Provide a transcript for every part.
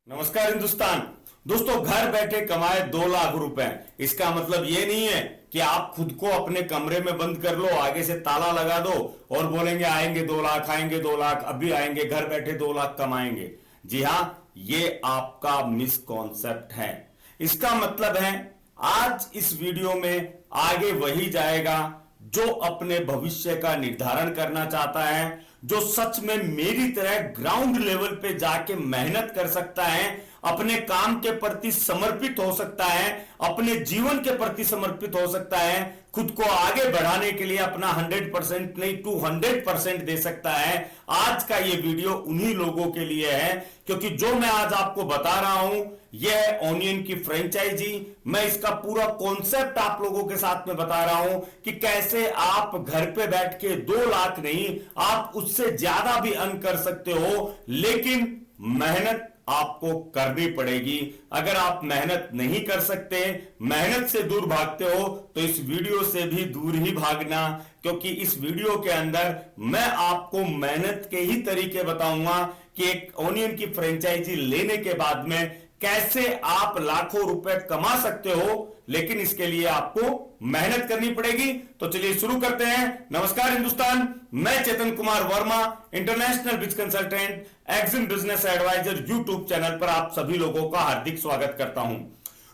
नमस्कार हिंदुस्तान। दोस्तों, घर बैठे कमाए 2 लाख रुपए। इसका मतलब ये नहीं है कि आप खुद को अपने कमरे में बंद कर लो, आगे से ताला लगा दो और बोलेंगे आएंगे 2 लाख, आएंगे 2 लाख, अभी आएंगे, घर बैठे 2 लाख कमाएंगे। जी हां, ये आपका मिसकॉन्सेप्ट है। इसका मतलब है आज इस वीडियो में आगे वही जाएगा जो अपने भविष्य का निर्धारण करना चाहता है, जो सच में मेरी तरह ग्राउंड लेवल पे जाके मेहनत कर सकता है, अपने काम के प्रति समर्पित हो सकता है, अपने जीवन के प्रति समर्पित हो सकता है, खुद को आगे बढ़ाने के लिए अपना 100% नहीं 200% दे सकता है। आज का ये वीडियो उन्हीं लोगों के लिए है, क्योंकि जो मैं आज आपको बता रहा हूं यह है ओनियन की फ्रेंचाइजी। मैं इसका पूरा कॉन्सेप्ट आप लोगों के साथ में बता रहा हूं कि कैसे आप घर पे बैठ के 2 लाख नहीं, आप उससे ज्यादा भी अर्न कर सकते हो, लेकिन मेहनत आपको करनी पड़ेगी। अगर आप मेहनत नहीं कर सकते, मेहनत से दूर भागते हो, तो इस वीडियो से भी दूर ही भागना, क्योंकि इस वीडियो के अंदर मैं आपको मेहनत के ही तरीके बताऊंगा कि एक ओनियन की फ्रेंचाइजी लेने के बाद में कैसे आप लाखों रुपए कमा सकते हो, लेकिन इसके लिए आपको मेहनत करनी पड़ेगी। तो चलिए शुरू करते हैं। नमस्कार हिंदुस्तान, मैं Chetan Kumar Verma, international biz consultant, exim business advisor YouTube channel पर आप सभी लोगों का हार्दिक स्वागत करता हूं।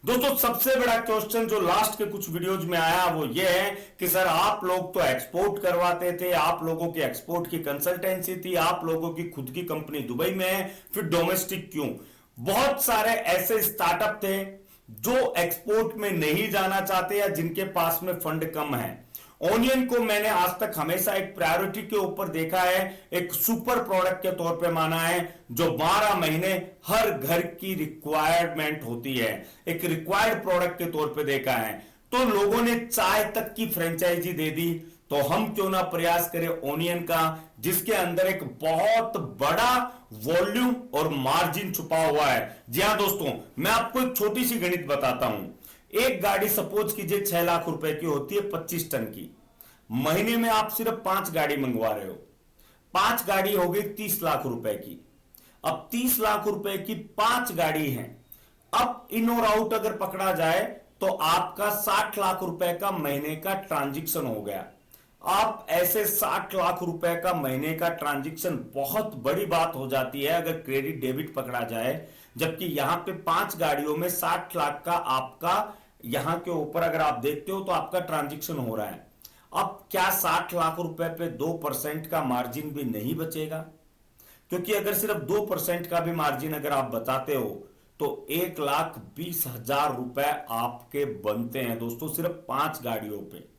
दोस्तों, सबसे बड़ा क्वेश्चन जो लास्ट के कुछ वीडियोज में आया वो ये है कि सर आप लोग तो एक्सपोर्ट करवाते थे, आप लोगों की एक्सपोर्ट की कंसल्टेंसी थी, आप लोगों की खुद की कंपनी दुबई में है, फिर डोमेस्टिक क्यों? बहुत सारे ऐसे स्टार्टअप थे जो एक्सपोर्ट में नहीं जाना चाहते या जिनके पास में फंड कम है। ओनियन को मैंने आज तक हमेशा एक प्रायोरिटी के ऊपर देखा है, एक सुपर प्रोडक्ट के तौर पे माना है, जो 12 महीने हर घर की रिक्वायरमेंट होती है, एक रिक्वायर्ड प्रोडक्ट के तौर पे देखा है। तो लोगों ने चाय तक की फ्रेंचाइजी दे दी, तो हम क्यों ना प्रयास करें ओनियन का, जिसके अंदर एक बहुत बड़ा वॉल्यूम और मार्जिन छुपा हुआ है। जी हां दोस्तों, मैं आपको एक छोटी सी गणित बताता हूं। एक गाड़ी सपोज कीजिए 6 लाख रुपए की होती है, 25 टन की। महीने में आप सिर्फ 5 गाड़ी मंगवा रहे हो, 5 गाड़ी हो गई 30 लाख रुपए की। अब 30 लाख रुपए की 5 गाड़ी है। अब इन और आउट अगर पकड़ा जाए तो आपका 60 लाख रुपए का महीने का ट्रांजैक्शन हो गया। आप ऐसे 60 लाख रुपए का महीने का ट्रांजैक्शन बहुत बड़ी बात हो जाती है अगर क्रेडिट डेबिट पकड़ा जाए, जबकि यहां पे 5 गाड़ियों में 60 लाख का आपका यहां के ऊपर अगर आप देखते हो तो आपका ट्रांजैक्शन हो रहा है। अब क्या 60 लाख रुपए पे 2% का मार्जिन भी नहीं बचेगा? क्योंकि अगर सिर्फ 2% का भी मार्जिन अगर आप बताते हो तो 1,20,000 रुपए आपके बनते हैं दोस्तों, सिर्फ 5 गाड़ियों पे।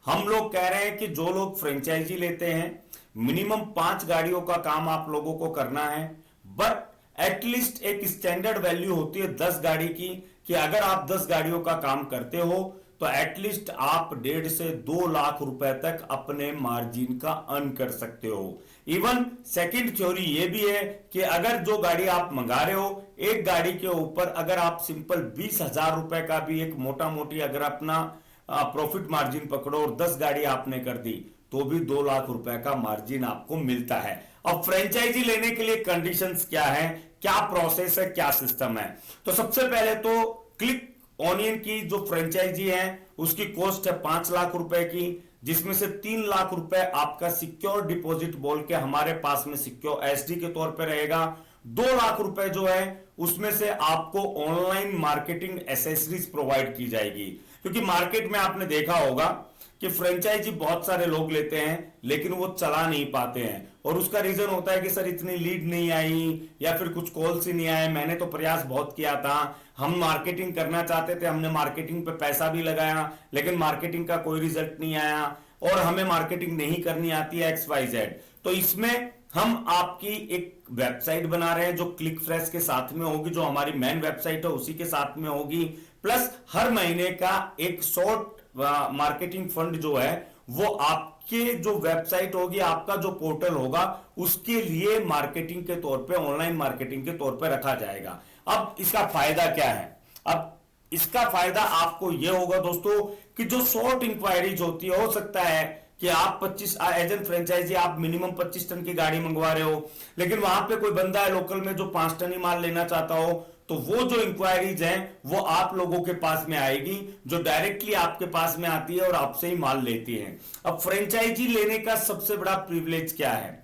हम लोग कह रहे हैं कि जो लोग फ्रेंचाइजी लेते हैं मिनिमम 5 गाड़ियों का काम आप लोगों को करना है, बट एटलीस्ट एक स्टैंडर्ड वैल्यू होती है 10 गाड़ी की, कि अगर आप 10 गाड़ियों का काम करते हो तो एटलीस्ट आप 1.5 से 2 लाख रुपए तक अपने मार्जिन का अर्न कर सकते हो। इवन सेकंड थ्योरी ये भी है कि अगर जो गाड़ी आप मंगा रहे हो, एक गाड़ी के ऊपर अगर आप सिंपल 20,000 रुपए का भी एक मोटा मोटी अगर अपना प्रॉफिट मार्जिन पकड़ो और 10 गाड़ी आपने कर दी तो भी 2 लाख रुपए का मार्जिन आपको मिलता है। अब फ्रेंचाइजी लेने के लिए कंडीशंस क्या है, क्या प्रोसेस है, क्या सिस्टम है? तो सबसे पहले तो क्लिक ओनियन की जो फ्रेंचाइजी है उसकी कॉस्ट है 5 लाख रुपए की, जिसमें से 3 लाख रुपए आपका सिक्योर डिपॉजिट बोल के हमारे पास में सिक्योर एसडी के तौर पे रहेगा। 2 लाख रुपए जो है उसमें से आपको ऑनलाइन मार्केटिंग एसेसरीज प्रोवाइड की जाएगी, क्योंकि मार्केट में आपने देखा होगा कि फ्रेंचाइजी बहुत सारे लोग लेते हैं लेकिन वो चला नहीं पाते हैं, और उसका रीजन होता है कि सर इतनी लीड नहीं आई या फिर कुछ कॉल्स ही नहीं आए, मैंने तो प्रयास बहुत किया था, हम मार्केटिंग करना चाहते थे, हमने मार्केटिंग पे पैसा भी लगाया लेकिन मार्केटिंग का कोई रिजल्ट नहीं आया, और हमें मार्केटिंग नहीं करनी आती है XYZ। तो इसमें हम आपकी एक वेबसाइट बना रहे हैं जो क्लिक फ्रेश के साथ में होगी, जो हमारी मेन वेबसाइट है उसी के साथ में होगी, प्लस हर महीने का एक शॉर्ट मार्केटिंग फंड जो है वो आपके जो वेबसाइट होगी, आपका जो पोर्टल होगा उसके लिए मार्केटिंग के तौर पे, ऑनलाइन मार्केटिंग के तौर पे रखा जाएगा। अब इसका फायदा क्या है? अब इसका फायदा आपको यह होगा दोस्तों कि जो शॉर्ट इंक्वायरीज होती है, हो सकता है कि आप 25 एज एन फ्रेंचाइजी आप मिनिमम 25 टन की गाड़ी मंगवा रहे हो, लेकिन वहां पे कोई बंदा है लोकल में जो 5 टन ही माल लेना चाहता हो, तो वो जो इंक्वायरीज हैं वो आप लोगों के पास में आएगी, जो डायरेक्टली आपके पास में आती है और आपसे ही माल लेती है। अब फ्रेंचाइजी लेने का सबसे बड़ा प्रिविलेज क्या है?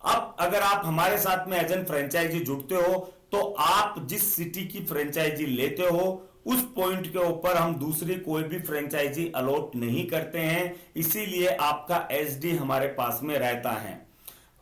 अब अगर आप हमारे साथ में एज एन फ्रेंचाइजी जुड़ते हो तो आप जिस सिटी की फ्रेंचाइजी लेते हो उस पॉइंट के ऊपर हम दूसरी कोई भी फ्रेंचाइजी अलॉट नहीं करते हैं, इसीलिए आपका एसडी हमारे पास में रहता है।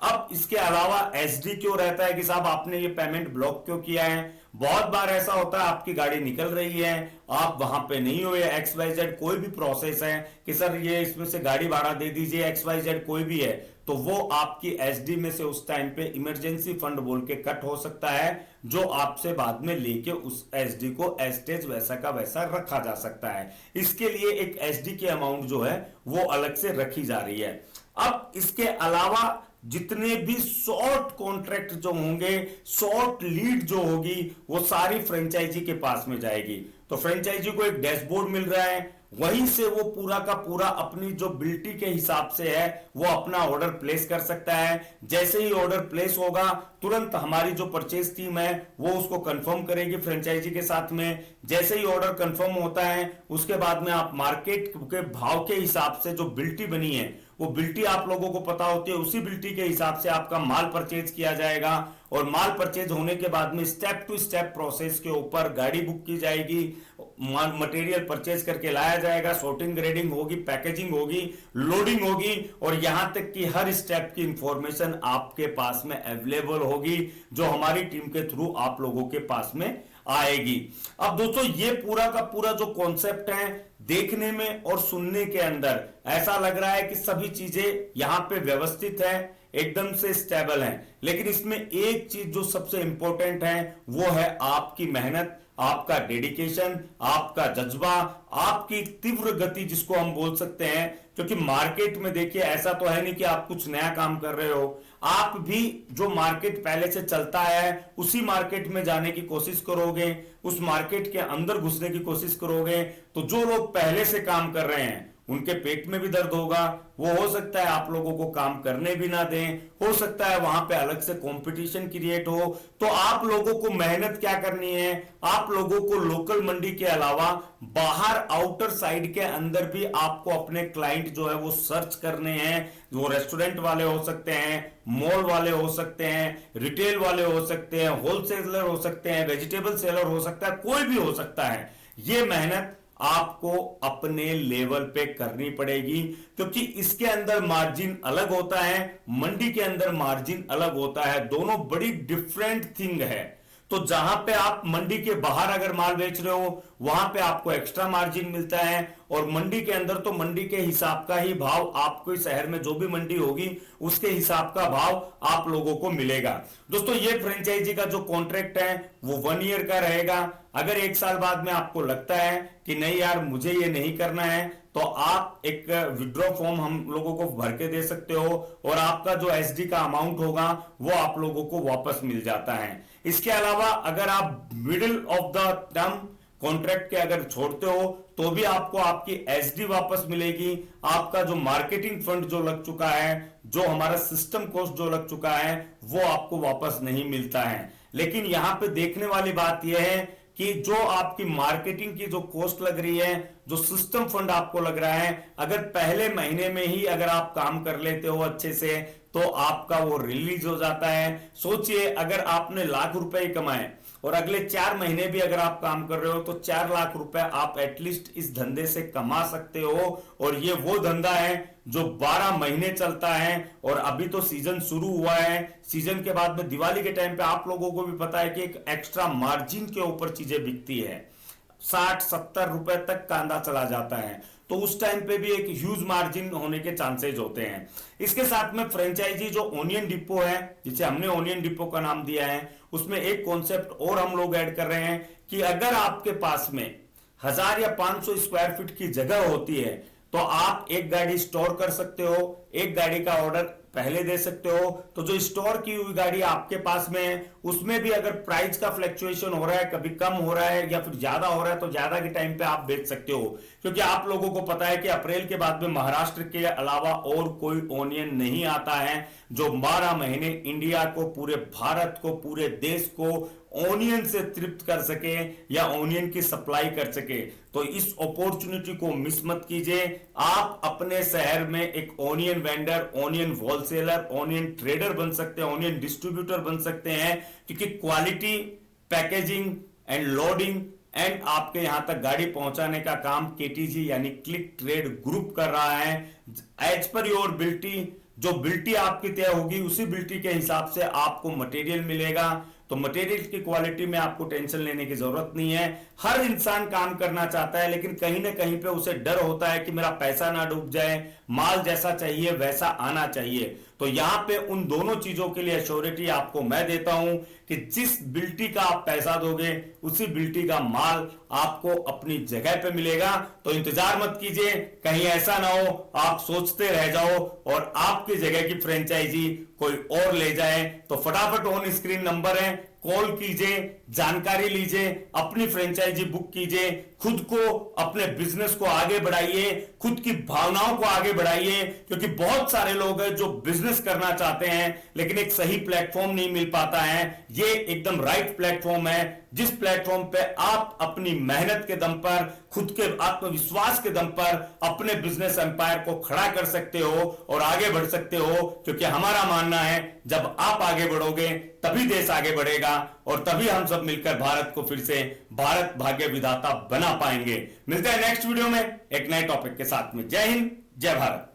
अब इसके अलावा एसडी क्यों रहता है कि साहब आपने ये पेमेंट ब्लॉक क्यों किया है? बहुत बार ऐसा होता है आपकी गाड़ी निकल रही है, आप वहां पे नहीं हुए, XYZ कोई भी प्रोसेस है कि सर ये इसमें से गाड़ी भाड़ा दे दीजिए, XYZ कोई भी है, तो वो आपकी एसडी में से उस टाइम पे इमरजेंसी फंड बोल के कट हो सकता है, जो आपसे बाद में लेके उस एसडी को एस्टेज वैसा का वैसा रखा जा सकता है। इसके लिए एक एसडी की अमाउंट जो है वो अलग से रखी जा रही है। अब इसके अलावा जितने भी शॉर्ट कॉन्ट्रैक्ट जो होंगे, शॉर्ट लीड जो होगी, वो सारी फ्रेंचाइजी के पास में जाएगी। तो फ्रेंचाइजी को एक डैशबोर्ड मिल रहा है, वहीं से वो पूरा का पूरा अपनी जो बिल्टी के हिसाब से है वो अपना ऑर्डर प्लेस कर सकता है। जैसे ही ऑर्डर प्लेस होगा तुरंत हमारी जो परचेज टीम है वो उसको कंफर्म करेगी फ्रेंचाइजी के साथ में। जैसे ही ऑर्डर कंफर्म होता है उसके बाद में आप मार्केट के भाव के हिसाब से जो बिल्टी बनी है वो बिल्टी आप लोगों को पता होती है, उसी बिल्टी के हिसाब से आपका माल परचेज किया जाएगा और माल परचेज होने के बाद में स्टेप टू स्टेप प्रोसेस के ऊपर गाड़ी बुक की जाएगी, मटेरियल परचेज करके लाया जाएगा, सॉर्टिंग ग्रेडिंग होगी, पैकेजिंग होगी, लोडिंग होगी और यहां तक कि हर स्टेप की इंफॉर्मेशन आपके पास में अवेलेबल होगी, जो हमारी टीम के थ्रू आप लोगों के पास में आएगी। अब दोस्तों ये पूरा का पूरा जो कॉन्सेप्ट है, देखने में और सुनने के अंदर ऐसा लग रहा है कि सभी चीजें यहां पे व्यवस्थित है, एकदम से स्टेबल है, लेकिन इसमें एक चीज जो सबसे इंपॉर्टेंट है वो है आपकी मेहनत, आपका डेडिकेशन, आपका जज्बा, आपकी तीव्र गति जिसको हम बोल सकते हैं। क्योंकि मार्केट में देखिए ऐसा तो है नहीं कि आप कुछ नया काम कर रहे हो, आप भी जो मार्केट पहले से चलता है उसी मार्केट में जाने की कोशिश करोगे, उस मार्केट के अंदर घुसने की कोशिश करोगे, तो जो लोग पहले से काम कर रहे हैं उनके पेट में भी दर्द होगा, वो हो सकता है आप लोगों को काम करने भी ना दें, हो सकता है वहां पे अलग से कंपटीशन क्रिएट हो। तो आप लोगों को मेहनत क्या करनी है, आप लोगों को लोकल मंडी के अलावा बाहर आउटर साइड के अंदर भी आपको अपने क्लाइंट जो है वो सर्च करने हैं। वो रेस्टोरेंट वाले हो सकते हैं, मॉल वाले हो सकते हैं, रिटेल वाले हो सकते हैं, होलसेलर हो सकते हैं, वेजिटेबल सेलर हो सकता है, कोई भी हो सकता है। ये मेहनत आपको अपने लेवल पे करनी पड़ेगी, क्योंकि इसके अंदर मार्जिन अलग होता है, मंडी के अंदर मार्जिन अलग होता है, दोनों बड़ी डिफरेंट थिंग है। तो जहां पे आप मंडी के बाहर अगर माल बेच रहे हो वहां पे आपको एक्स्ट्रा मार्जिन मिलता है, और मंडी के अंदर तो मंडी के हिसाब का ही भाव, आपको शहर में जो भी मंडी होगी उसके हिसाब का भाव आप लोगों को मिलेगा। दोस्तों ये फ्रेंचाइजी का जो कॉन्ट्रैक्ट है वो 1 ईयर का रहेगा। अगर 1 साल बाद में आपको लगता है कि नहीं यार मुझे ये नहीं करना है, तो आप एक विड्रॉ फॉर्म हम लोगों को भर के दे सकते हो और आपका जो एसडी का अमाउंट होगा वो आप लोगों को वापस मिल जाता है। इसके अलावा अगर आप middle of the term contract के अगर छोड़ते हो तो भी आपको आपकी एसडी वापस मिलेगी, आपका जो मार्केटिंग फंड जो लग चुका है, जो हमारा सिस्टम कॉस्ट जो लग चुका है वो आपको वापस नहीं मिलता है। लेकिन यहां पे देखने वाली बात यह है कि जो आपकी मार्केटिंग की जो कॉस्ट लग रही है, जो सिस्टम फंड आपको लग रहा है, अगर पहले महीने में ही अगर आप काम कर लेते हो अच्छे से तो आपका वो रिलीज हो जाता है। सोचिए अगर आपने लाख रुपए कमाए और अगले 4 महीने भी अगर आप काम कर रहे हो तो 4 लाख रुपए आप एटलीस्ट इस धंधे से कमा सकते हो। और ये वो धंधा है जो 12 महीने चलता है, और अभी तो सीजन शुरू हुआ है, सीजन के बाद में दिवाली के टाइम पे आप लोगों को भी पता है कि एक एक्स्ट्रा मार्जिन के ऊपर चीजें बिकती है, 60-70 रुपए तक कांदा चला जाता है, तो उस टाइम पे भी एक ह्यूज मार्जिन होने के चांसेस होते हैं। इसके साथ में फ्रेंचाइजी जो ओनियन डिपो है, जिसे हमने ओनियन डिपो का नाम दिया है, उसमें एक कॉन्सेप्ट और हम लोग ऐड कर रहे हैं कि अगर आपके पास में 1000 या 500 स्क्वायर फीट की जगह होती है तो आप एक गाड़ी स्टोर कर सकते हो, एक गाड़ी का ऑर्डर पहले दे सकते हो। तो जो स्टोर की हुई गाड़ी आपके पास में है उसमें भी अगर प्राइस का फ्लक्चुएशन हो रहा है, कभी कम हो रहा है या फिर ज्यादा हो रहा है, तो ज्यादा के टाइम पे आप बेच सकते हो। क्योंकि आप लोगों को पता है कि अप्रैल के बाद में महाराष्ट्र के अलावा और कोई ओनियन नहीं आता है जो 12 महीने इंडिया को, पूरे भारत को, पूरे देश को ओनियन से तृप्त कर सके या ओनियन की सप्लाई कर सके। तो इस अपॉर्चुनिटी को मिस मत कीजिए। आप अपने शहर में एक onion vendor, onion wholesaler, onion trader बन सकते हैं, ओनियन डिस्ट्रीब्यूटर बन सकते हैं। क्योंकि quality, packaging and loading and आपके यहां तक गाड़ी पहुंचाने का काम केटीजी यानी क्लिक ट्रेड ग्रुप कर रहा है। एज पर योर बिल्टी, जो बिल्टी आपकी तय होगी उसी बिल्टी के हिसाब से आपको मटेरियल मिलेगा। तो मटेरियल की क्वालिटी में आपको टेंशन लेने की जरूरत नहीं है। हर इंसान काम करना चाहता है, लेकिन कहीं ना कहीं पे उसे डर होता है कि मेरा पैसा ना डूब जाए, माल जैसा चाहिए वैसा आना चाहिए। तो यहां पे उन दोनों चीजों के लिए अश्योरिटी आपको मैं देता हूं कि जिस बिल्टी का आप पैसा दोगे उसी बिल्टी का माल आपको अपनी जगह पे मिलेगा। तो इंतजार मत कीजिए, कहीं ऐसा ना हो आप सोचते रह जाओ और आपकी जगह की फ्रेंचाइजी कोई और ले जाए। तो फटाफट ऑन स्क्रीन नंबर है, कॉल कीजिए, जानकारी लीजिए, अपनी फ्रेंचाइजी बुक कीजिए, खुद को, अपने बिजनेस को आगे बढ़ाइए, खुद की भावनाओं को आगे बढ़ाइए। क्योंकि बहुत सारे लोग हैं जो बिजनेस करना चाहते हैं लेकिन एक सही प्लेटफॉर्म नहीं मिल पाता है। ये एकदम राइट प्लेटफॉर्म है जिस प्लेटफॉर्म पे आप अपनी मेहनत के दम पर, खुद के आत्मविश्वास के दम पर अपने बिजनेस एम्पायर को खड़ा कर सकते हो और आगे बढ़ सकते हो। क्योंकि हमारा मानना है जब आप आगे बढ़ोगे तभी देश आगे बढ़ेगा और तभी हम सब मिलकर भारत को फिर से भारत भाग्य विधाता बना पाएंगे। मिलते हैं नेक्स्ट वीडियो में एक नए टॉपिक के साथ में। जय हिंद, जय भारत।